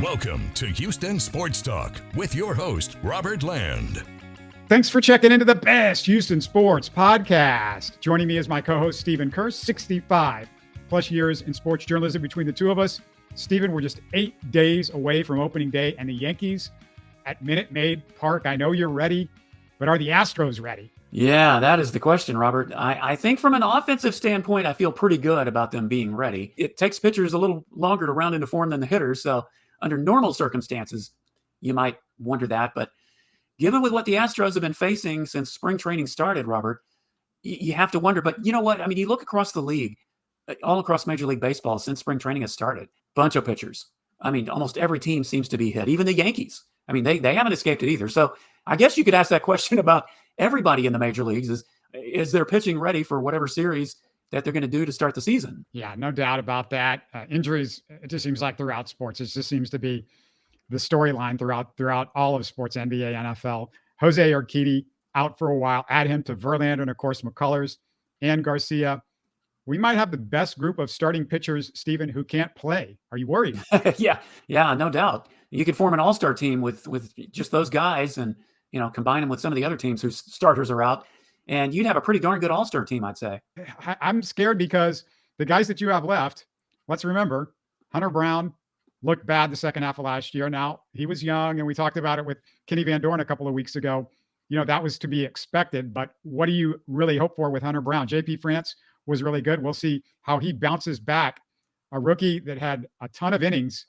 Welcome to Houston Sports Talk with your host, Robert Land. Thanks for checking into the best Houston sports podcast. Joining me is my co-host, Stephen Kerr, 65 plus years in sports journalism between the two of us. Stephen, we're just 8 days away from opening day and the Yankees at Minute Maid Park. I know you're ready, but are the Astros ready? Yeah, that is the question, Robert. I think from an offensive standpoint, I feel pretty good about them being ready. It takes pitchers a little longer to round into form than the hitters, so under normal circumstances, you might wonder that. But given with what the Astros have been facing since spring training started, Robert, you have to wonder. But you know what? I mean, you look across the league, all across Major League Baseball since spring training has started, bunch of pitchers. I mean, almost every team seems to be hit, even the Yankees. I mean, they haven't escaped it either. So I guess you could ask that question about everybody in the major leagues is their pitching ready for whatever series that they're going to do to start the season? Yeah, no doubt about that. Injuries, it just seems like throughout sports, it just seems to be the storyline throughout all of sports, NBA, NFL. Jose Urquidy out for a while. Add him to Verlander and, of course, McCullers and Garcia. We might have the best group of starting pitchers, Stephen, who can't play. Are you worried? Yeah, no doubt. You could form an all-star team with just those guys and, combine them with some of the other teams whose starters are out. And you'd have a pretty darn good all-star team, I'd say. I'm scared because the guys that you have left, let's remember, Hunter Brown looked bad the second half of last year. Now, he was young, and we talked about it with Kenny Van Dorn a couple of weeks ago. That was to be expected. But what do you really hope for with Hunter Brown? JP France was really good. We'll see how he bounces back. A rookie that had a ton of innings,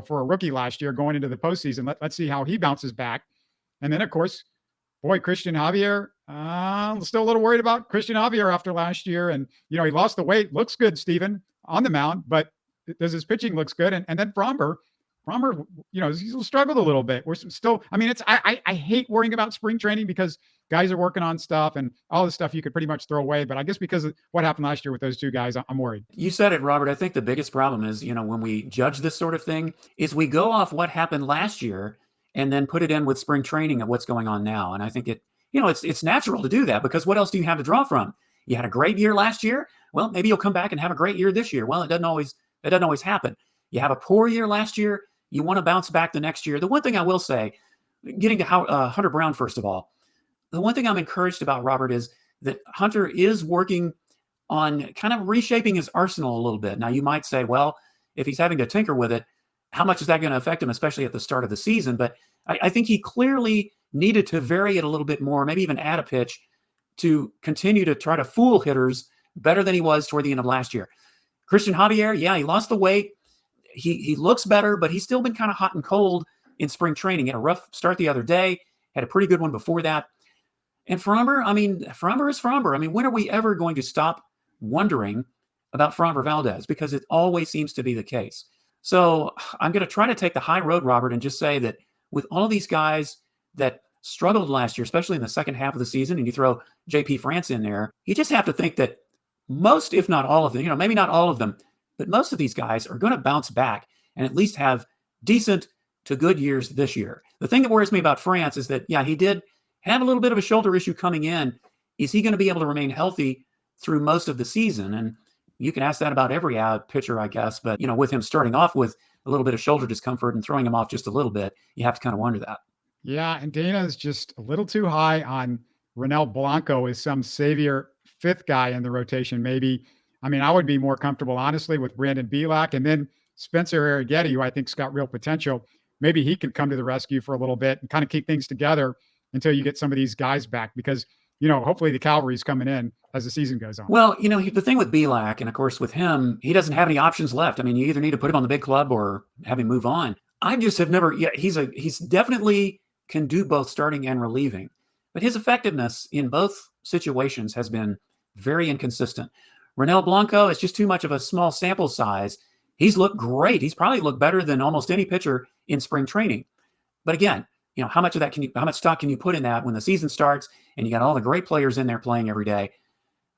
for a rookie last year going into the postseason. Let's see how he bounces back. And then, of course, Christian Javier, I'm still a little worried about Christian Javier after last year. And, he lost the weight. Looks good, Stephen, on the mound, but does his pitching looks good? And then Fromber, he's struggled a little bit. We're still, I hate worrying about spring training because guys are working on stuff and all the stuff you could pretty much throw away. But I guess because of what happened last year with those two guys, I'm worried. You said it, Robert. I think the biggest problem is, when we judge this sort of thing is we go off what happened last year and then put it in with spring training of what's going on now. And I think it's natural to do that because what else do you have to draw from? You had a great year last year. Well, maybe you'll come back and have a great year this year. Well, that doesn't always happen. You have a poor year last year. You want to bounce back the next year. The one thing I will say, getting to Hunter Brown, first of all, the one thing I'm encouraged about, Robert, is that Hunter is working on kind of reshaping his arsenal a little bit. Now, you might say, well, if he's having to tinker with it, how much is that going to affect him, especially at the start of the season? But I think he clearly needed to vary it a little bit more, maybe even add a pitch to continue to try to fool hitters better than he was toward the end of last year. Christian Javier, yeah, he lost the weight. He looks better, but he's still been kind of hot and cold in spring training. He had a rough start the other day, had a pretty good one before that. And Fromber is Fromber. When are we ever going to stop wondering about Fromber Valdez? Because it always seems to be the case. So I'm going to try to take the high road, Robert, and just say that with all of these guys that struggled last year, especially in the second half of the season, and you throw JP France in there, you just have to think that most, if not all of them, maybe not all of them, but most of these guys are going to bounce back and at least have decent to good years this year. The thing that worries me about France is that, yeah, he did have a little bit of a shoulder issue coming in. Is he going to be able to remain healthy through most of the season? And you can ask that about every pitcher, I guess. But, with him starting off with a little bit of shoulder discomfort and throwing him off just a little bit, you have to kind of wonder that. Yeah, and Dana is just a little too high on Ronel Blanco as some savior fifth guy in the rotation, maybe. I would be more comfortable, honestly, with Brandon Bielak and then Spencer Arrighetti, who I think's got real potential. Maybe he could come to the rescue for a little bit and kind of keep things together until you get some of these guys back because, hopefully the cavalry's coming in as the season goes on. Well, the thing with Bielak, and of course with him, he doesn't have any options left. You either need to put him on the big club or have him move on. I just have never, he's definitely can do both starting and relieving, but his effectiveness in both situations has been very inconsistent. Ronel Blanco is just too much of a small sample size. He's looked great. He's probably looked better than almost any pitcher in spring training. But again, how much stock can you put in that when the season starts and you got all the great players in there playing every day?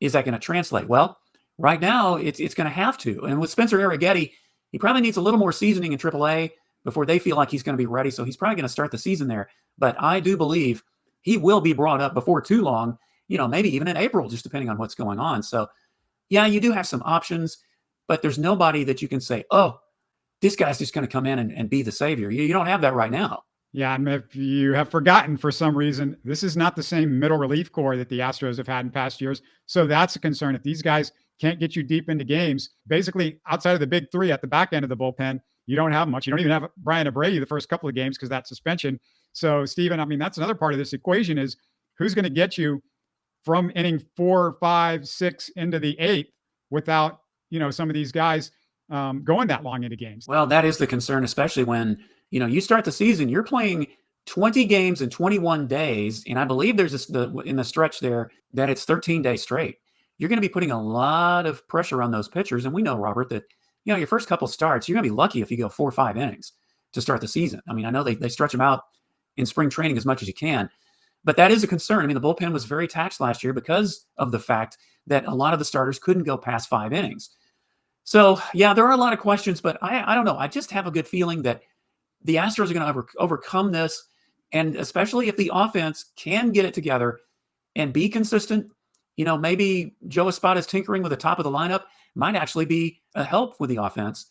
Is that going to translate? Well, right now it's going to have to. And with Spencer Arrighetti, he probably needs a little more seasoning in AAA before they feel like he's going to be ready. So he's probably going to start the season there. But I do believe he will be brought up before too long, maybe even in April, just depending on what's going on. So yeah, you do have some options, but there's nobody that you can say, oh, this guy's just going to come in and be the savior. You don't have that right now. Yeah, and if you have forgotten for some reason, this is not the same middle relief core that the Astros have had in past years. So that's a concern. If these guys can't get you deep into games, basically outside of the big three at the back end of the bullpen, you don't have much. You don't even have Brian Abreu the first couple of games because that suspension. So, Stephen, I mean, that's another part of this equation is who's going to get you from inning 4, 5, 6 into the 8th without, some of these guys going that long into games. Well, that is the concern, especially when, you start the season, you're playing 20 games in 21 days. And I believe there's in the stretch there that it's 13 days straight. You're going to be putting a lot of pressure on those pitchers. And we know, Robert, that, your first couple starts, you're going to be lucky if you go 4 or 5 innings to start the season. I mean, I know they stretch them out in spring training as much as you can, but that is a concern. I mean, the bullpen was very taxed last year because of the fact that a lot of the starters couldn't go past 5 innings. So, yeah, there are a lot of questions, but I don't know. I just have a good feeling that the Astros are going to overcome this, and especially if the offense can get it together and be consistent. Maybe Joe Espada's tinkering with the top of the lineup might actually be a help with the offense,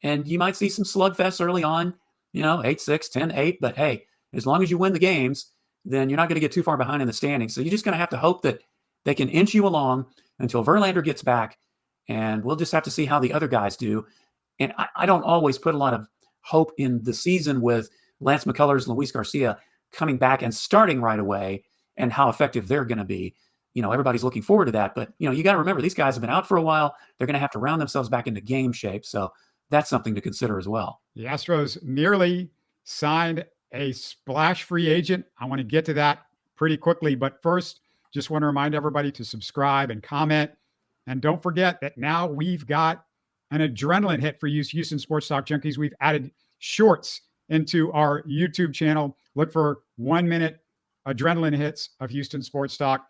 and you might see some slugfests early on, 8-6, 10-8, but hey, as long as you win the games, then you're not going to get too far behind in the standings. So you're just going to have to hope that they can inch you along until Verlander gets back, and we'll just have to see how the other guys do. And I don't always put a lot of hope in the season with Lance McCullers and Luis Garcia coming back and starting right away and how effective they're going to be. Everybody's looking forward to that. But, you got to remember, these guys have been out for a while. They're going to have to round themselves back into game shape. So that's something to consider as well. The Astros nearly signed a splash free agent. I want to get to that pretty quickly. But first, just want to remind everybody to subscribe and comment. And don't forget that now we've got an adrenaline hit for you, Houston Sports Talk Junkies. We've added shorts into our YouTube channel. Look for 1-minute adrenaline hits of Houston Sports Talk.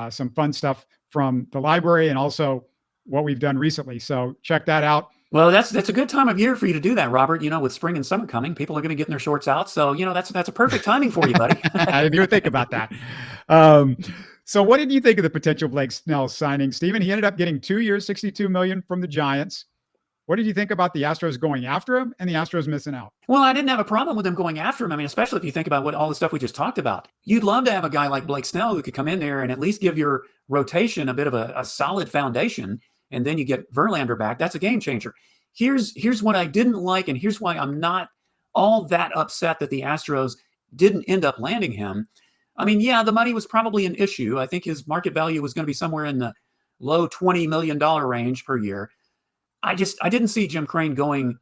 Some fun stuff from the library and also what we've done recently. So check that out. Well, that's a good time of year for you to do that, Robert. With spring and summer coming, people are going to get their shorts out. So, that's a perfect timing for you, buddy. I didn't even think about that. So what did you think of the potential Blake Snell signing, Stephen? He ended up getting 2 years, $62 million from the Giants. What did you think about the Astros going after him and the Astros missing out? Well, I didn't have a problem with them going after him. I mean, especially if you think about all the stuff we just talked about. You'd love to have a guy like Blake Snell who could come in there and at least give your rotation a bit of a solid foundation, and then you get Verlander back. That's a game changer. Here's what I didn't like, and here's why I'm not all that upset that the Astros didn't end up landing him. I mean, yeah, the money was probably an issue. I think his market value was going to be somewhere in the low $20 million range per year. I didn't see Jim Crane going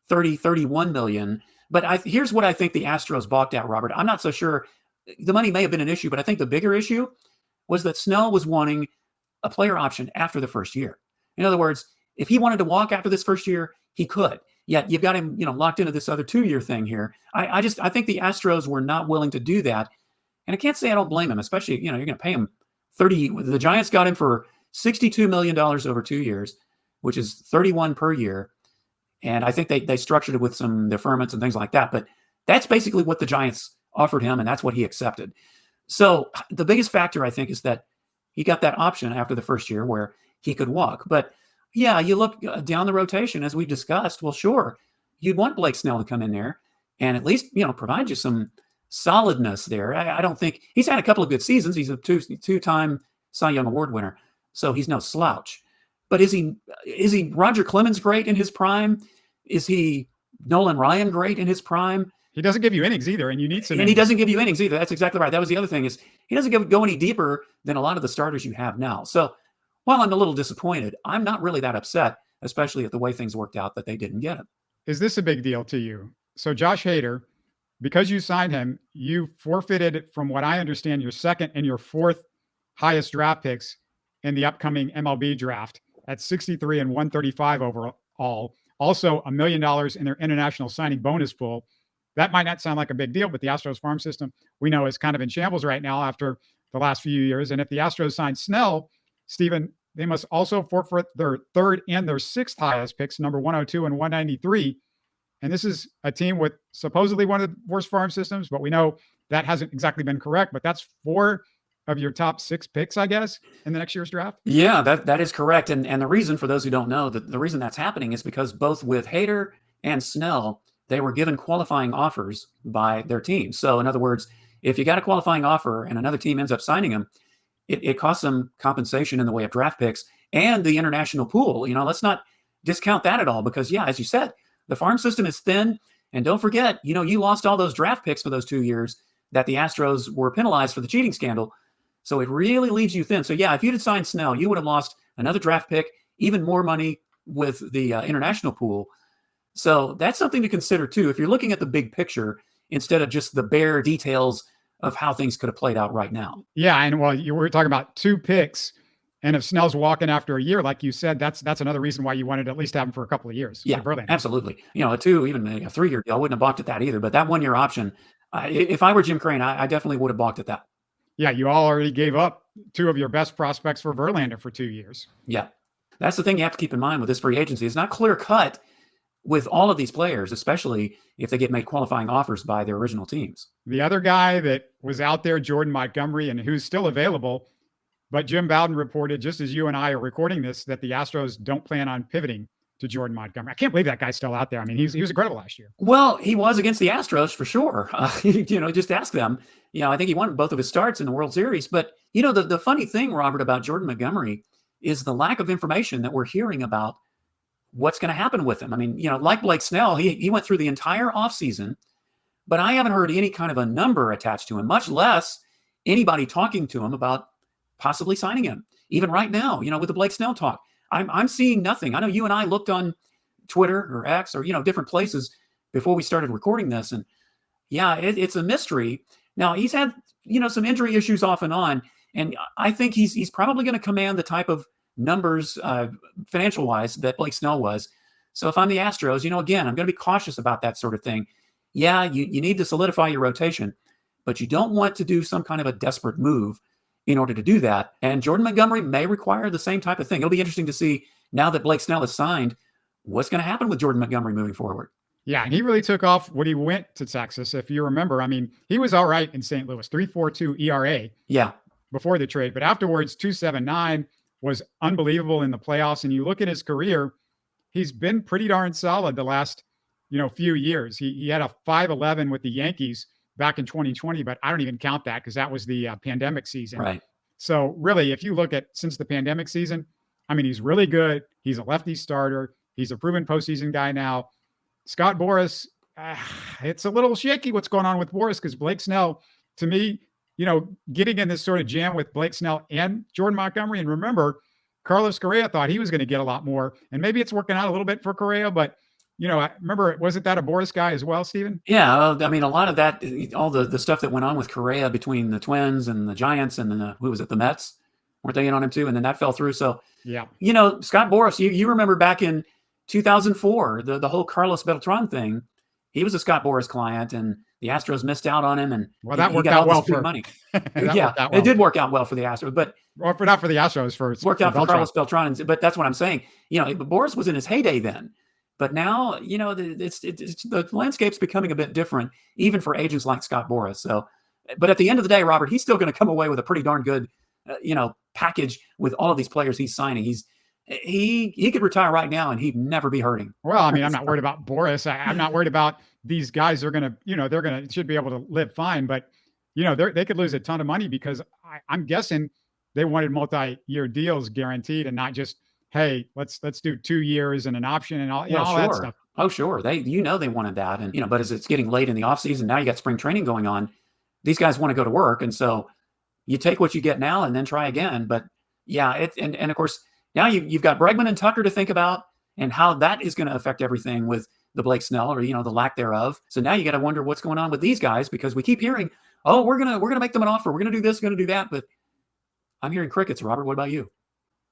30, 31 million. But here's what I think the Astros balked at, Robert. I'm not so sure. The money may have been an issue, but I think the bigger issue was that Snell was wanting a player option after the first year. In other words, if he wanted to walk after this first year, he could. Yet you've got him, locked into this other 2-year thing here. I think the Astros were not willing to do that. And I can't say I don't blame him, especially, you're going to pay him 30. The Giants got him for $62 million over 2 years, which is 31 per year. And I think they structured it with some deferments and things like that. But that's basically what the Giants offered him, and that's what he accepted. So the biggest factor, I think, is that he got that option after the first year where he could walk. But yeah, you look down the rotation, as we discussed, well, sure, you'd want Blake Snell to come in there and at least, provide you some solidness there. I don't think he's had a couple of good seasons. He's a two-time Cy Young Award winner, so he's no slouch. But is he Roger Clemens great in his prime? Is he Nolan Ryan great in his prime? He doesn't give you innings either, and you need some. And he doesn't give you innings either. That's exactly right. That was the other thing, is he doesn't go any deeper than a lot of the starters you have now. So while I'm a little disappointed, I'm not really that upset, especially at the way things worked out that they didn't get him. Is this a big deal to you? So Josh Hader, because you signed him, you forfeited, from what I understand, your second and your fourth highest draft picks in the upcoming MLB draft at 63 and 135 overall. Also, $1 million in their international signing bonus pool. That might not sound like a big deal, but the Astros farm system, we know, is kind of in shambles right now after the last few years. And if the Astros sign Snell, Stephen, they must also forfeit their third and their sixth highest picks, number 102 and 193. And this is a team with supposedly one of the worst farm systems, but we know that hasn't exactly been correct. But that's 4 of your top 6 picks, I guess, in the next year's draft. Yeah, that is correct. And the reason, for those who don't know, the reason that's happening is because both with Hader and Snell, they were given qualifying offers by their team. So in other words, if you got a qualifying offer and another team ends up signing him, it costs them compensation in the way of draft picks and the international pool. Let's not discount that at all because, yeah, as you said, the farm system is thin. And don't forget, you lost all those draft picks for those 2 years that the Astros were penalized for the cheating scandal. So it really leaves you thin. So, yeah, if you'd have signed Snell, you would have lost another draft pick, even more money with the international pool. So that's something to consider, too, if you're looking at the big picture instead of just the bare details of how things could have played out right now. Yeah, and well, you were talking about 2 picks. And if Snell's walking after a year, like you said, that's another reason why you wanted to at least have him for a couple of years. Yeah, absolutely. A 2, even a 3-year deal, I wouldn't have balked at that either. But that 1-year option, if I were Jim Crane, I definitely would have balked at that. Yeah, you all already gave up 2 of your best prospects for Verlander for 2 years. Yeah, that's the thing you have to keep in mind with this free agency. It's not clear cut with all of these players, especially if they get made qualifying offers by their original teams. The other guy that was out there, Jordan Montgomery, and who's still available, but Jim Bowden reported, just as you and I are recording this, that the Astros don't plan on pivoting to Jordan Montgomery. I can't believe that guy's still out there. I mean, he was incredible last year. Well, he was against the Astros for sure. Just ask them. I think he won both of his starts in the World Series. But, the funny thing, Robert, about Jordan Montgomery is the lack of information that we're hearing about what's going to happen with him. I mean, like Blake Snell, he went through the entire offseason, but I haven't heard any kind of a number attached to him, much less anybody talking to him about possibly signing him. Even right now, with the Blake Snell talk, I'm seeing nothing. I know you and I looked on Twitter or X or, different places before we started recording this. And yeah, it's a mystery. Now he's had, some injury issues off and on. And I think he's probably going to command the type of numbers financial wise that Blake Snell was. So if I'm the Astros, again, I'm going to be cautious about that sort of thing. Yeah, you need to solidify your rotation, but you don't want to do some kind of a desperate move in order to do that. And Jordan Montgomery may require the same type of thing. It'll be interesting to see now that Blake Snell is signed, what's going to happen with Jordan Montgomery moving forward. Yeah, and he really took off when he went to Texas. If you remember, I mean, he was all right in St. Louis, 3.42 ERA. Yeah. Before the trade, but afterwards, 2.79 was unbelievable in the playoffs. And you look at his career, he's been pretty darn solid the last, few years. He had a 5.11 with the Yankees back in 2020, but I don't even count that because that was the pandemic season. Right. So really, if you look at since the pandemic season, I mean, he's really good. He's a lefty starter. He's a proven postseason guy now. Scott Boras, it's a little shaky what's going on with Boras because Blake Snell, to me, getting in this sort of jam with Blake Snell and Jordan Montgomery. And remember, Carlos Correa thought he was going to get a lot more. And maybe it's working out a little bit for Correa, but I remember, wasn't that a Boras guy as well, Stephen? Yeah, I mean, a lot of that, all the stuff that went on with Correa between the Twins and the Giants and then who was it, the Mets? Weren't they in on him too? And then that fell through. So, yeah, Scott Boras, you remember back in 2004, the whole Carlos Beltran thing. He was a Scott Boras client, and the Astros missed out on him. And that worked out well for money. It did work out well for the Astros, but not for the Astros. Worked out for Carlos Beltran. But that's what I'm saying. Boras was in his heyday then. But now, the landscape's becoming a bit different, even for agents like Scott Boras. So, but at the end of the day, Robert, he's still going to come away with a pretty darn good, package with all of these players he's signing. He could retire right now and he'd never be hurting. Well, I mean, I'm not worried about Boras. I'm not worried about these guys. They're going to, should be able to live fine, but they could lose a ton of money because I'm guessing they wanted multi-year deals guaranteed and not just, hey, let's do 2 years and an option and all, all that stuff. Oh, sure. They wanted that. And, but as it's getting late in the offseason, now you got spring training going on. These guys want to go to work. And so you take what you get now and then try again. But yeah, and of course, now you've got Bregman and Tucker to think about and how that is going to affect everything with the Blake Snell or, the lack thereof. So now you got to wonder what's going on with these guys because we keep hearing, oh, we're going to make them an offer. We're going to do this, going to do that. But I'm hearing crickets, Robert. What about you?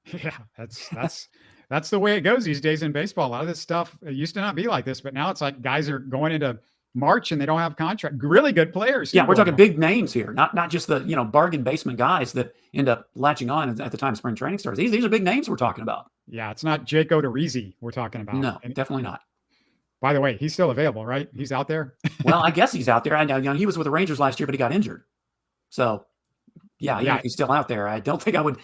Yeah, that's the way it goes these days in baseball. A lot of this stuff used to not be like this, but now it's like guys are going into March and they don't have contract. Really good players. Yeah, we're talking big names here, not just the bargain basement guys that end up latching on at the time spring training starts. These are big names we're talking about. Yeah, it's not Jake Odorizzi we're talking about. No, definitely not. By the way, he's still available, right? He's out there. Well, I guess he's out there. I know he was with the Rangers last year, but he got injured. So, Yeah, even if he's still out there, I don't think I would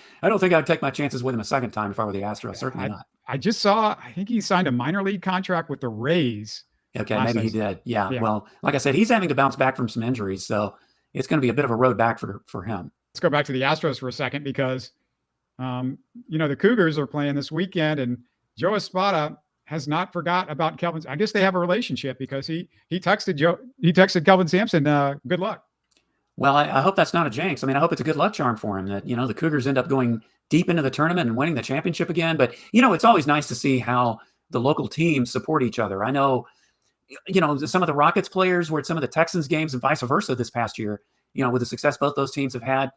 take my chances with him a second time if I were the Astros. Certainly not. I just saw, I think he signed a minor league contract with the Rays. Okay, maybe he did. Yeah. Well, like I said, he's having to bounce back from some injuries, so it's going to be a bit of a road back for him. Let's go back to the Astros for a second because, the Cougars are playing this weekend, and Joe Espada has not forgot about Kelvin. I guess they have a relationship because he texted Kelvin Sampson, good luck. Well, I hope that's not a jinx. I mean, I hope it's a good luck charm for him that, the Cougars end up going deep into the tournament and winning the championship again. But, it's always nice to see how the local teams support each other. I know, some of the Rockets players were at some of the Texans games and vice versa this past year, with the success both those teams have had.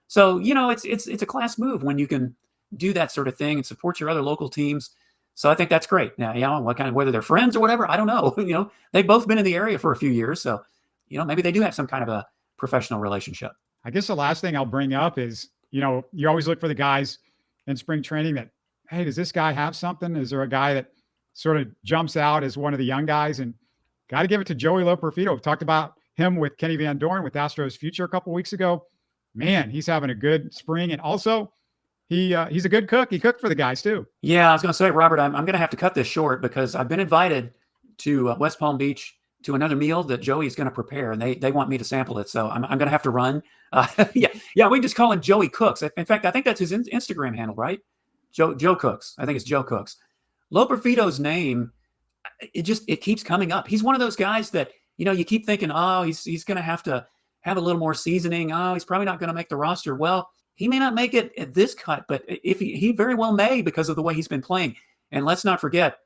So, it's a class move when you can do that sort of thing and support your other local teams. So I think that's great. Now, whether they're friends or whatever, I don't know. They've both been in the area for a few years. So, maybe they do have some kind of a professional relationship. I guess the last thing I'll bring up is, you always look for the guys in spring training that, hey, does this guy have something? Is there a guy that sort of jumps out as one of the young guys? And got to give it to Joey Loperfido. We talked about him with Kenny Van Dorn with Astros Future a couple of weeks ago. Man, he's having a good spring. And also, he's a good cook. He cooked for the guys too. Yeah, I was going to say, Robert, I'm going to have to cut this short because I've been invited to West Palm Beach to another meal that Joey's going to prepare, and they want me to sample it. So I'm going to have to run. We can just call him Joey Cooks. In fact, I think that's his Instagram handle, right? Joe Cooks. I think it's Joe Cooks. Loperfido's name, it keeps coming up. He's one of those guys that, you keep thinking, oh, he's going to have a little more seasoning. Oh, he's probably not going to make the roster. Well, he may not make it at this cut, but if he very well may because of the way he's been playing. And let's not forget,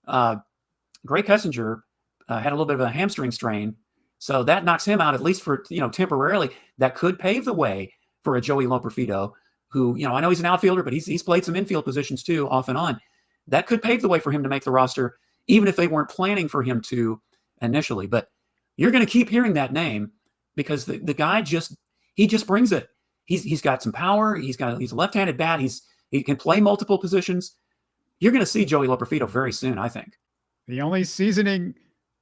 Gray Kessinger had a little bit of a hamstring strain. So that knocks him out, at least for, temporarily. That could pave the way for a Joey Loperfido, who, I know he's an outfielder, but he's played some infield positions too, off and on. That could pave the way for him to make the roster, even if they weren't planning for him to initially. But you're going to keep hearing that name because the guy he just brings it. He's got some power. He's a left-handed bat. He can play multiple positions. You're going to see Joey Loperfido very soon, I think. The only seasoning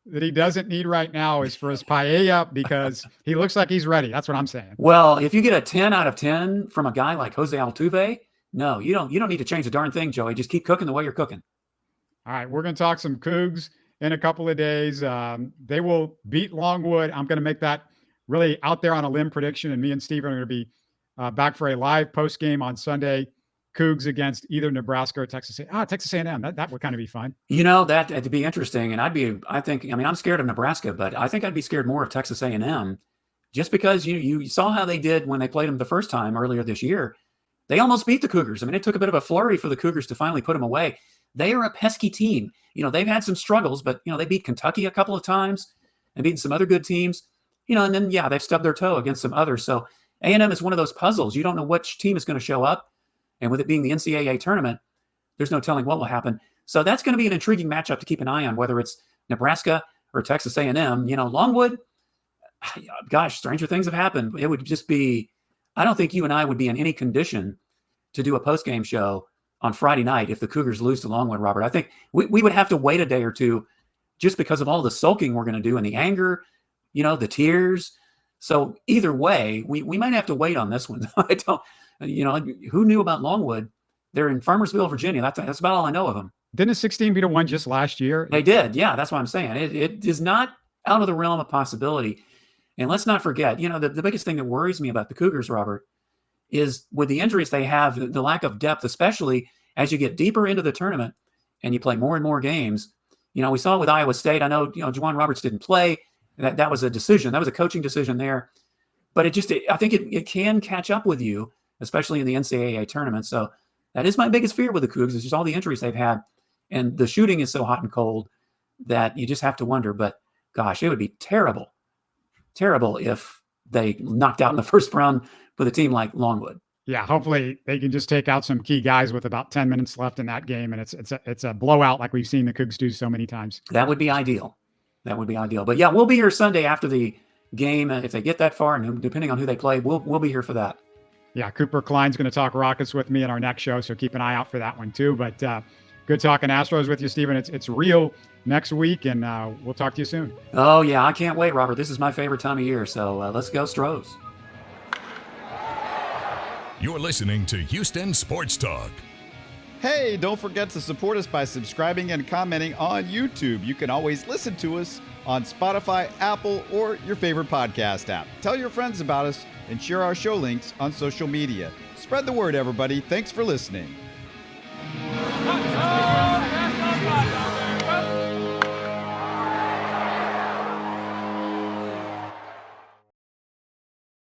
that he doesn't need right now is for his paella because he looks like he's ready. That's what I'm saying. Well, if you get a 10 out of 10 from a guy like Jose Altuve, no, you don't need to change a darn thing, Joey. Just keep cooking the way you're cooking. All right, we're going to talk some Cougs in a couple of days. They will beat Longwood. I'm going to make that really out there on a limb prediction, and me and Steve are going to be back for a live post game on Sunday. Cougs against either Nebraska or Texas A&M. That would kind of be fun. That'd be interesting. And I'm scared of Nebraska, but I think I'd be scared more of Texas A&M just because you saw how they did when they played them the first time earlier this year. They almost beat the Cougars. I mean, it took a bit of a flurry for the Cougars to finally put them away. They are a pesky team. They've had some struggles, but, they beat Kentucky a couple of times and beaten some other good teams, and then, they've stubbed their toe against some others. So A&M is one of those puzzles. You don't know which team is going to show up. And with it being the NCAA tournament, there's no telling what will happen. So that's going to be an intriguing matchup to keep an eye on, whether it's Nebraska or Texas A&M. Longwood, gosh, stranger things have happened. It would just be, I don't think you and I would be in any condition to do a post-game show on Friday night if the Cougars lose to Longwood, Robert. I think we would have to wait a day or two just because of all the sulking we're going to do and the anger, the tears. So either way, we might have to wait on this one. I don't. Who knew about Longwood? They're in Farmersville, Virginia. That's about all I know of them. Didn't a 16-1 just last year? They did. Yeah, that's what I'm saying. It is not out of the realm of possibility. And let's not forget, the biggest thing that worries me about the Cougars, Robert, is with the injuries they have, the lack of depth, especially as you get deeper into the tournament and you play more and more games. We saw with Iowa State. I know, Juwan Roberts didn't play. That was a decision. That was a coaching decision there. But I think it can catch up with you, especially in the NCAA tournament. So that is my biggest fear with the Cougs, is just all the injuries they've had. And the shooting is so hot and cold that you just have to wonder. But gosh, it would be terrible if they knocked out in the first round with a team like Longwood. Yeah, hopefully they can just take out some key guys with about 10 minutes left in that game. And it's a blowout like we've seen the Cougs do so many times. That would be ideal. But yeah, we'll be here Sunday after the game. If they get that far, and depending on who they play, we'll be here for that. Yeah, Cooper Klein's going to talk Rockets with me in our next show, so keep an eye out for that one too. But good talking Astros with you, Stephen. It's real next week, and we'll talk to you soon. Oh, yeah, I can't wait, Robert. This is my favorite time of year, so let's go Stros. You're listening to Houston Sports Talk. Hey, don't forget to support us by subscribing and commenting on YouTube. You can always listen to us on Spotify, Apple, or your favorite podcast app. Tell your friends about us and share our show links on social media. Spread the word, everybody. Thanks for listening.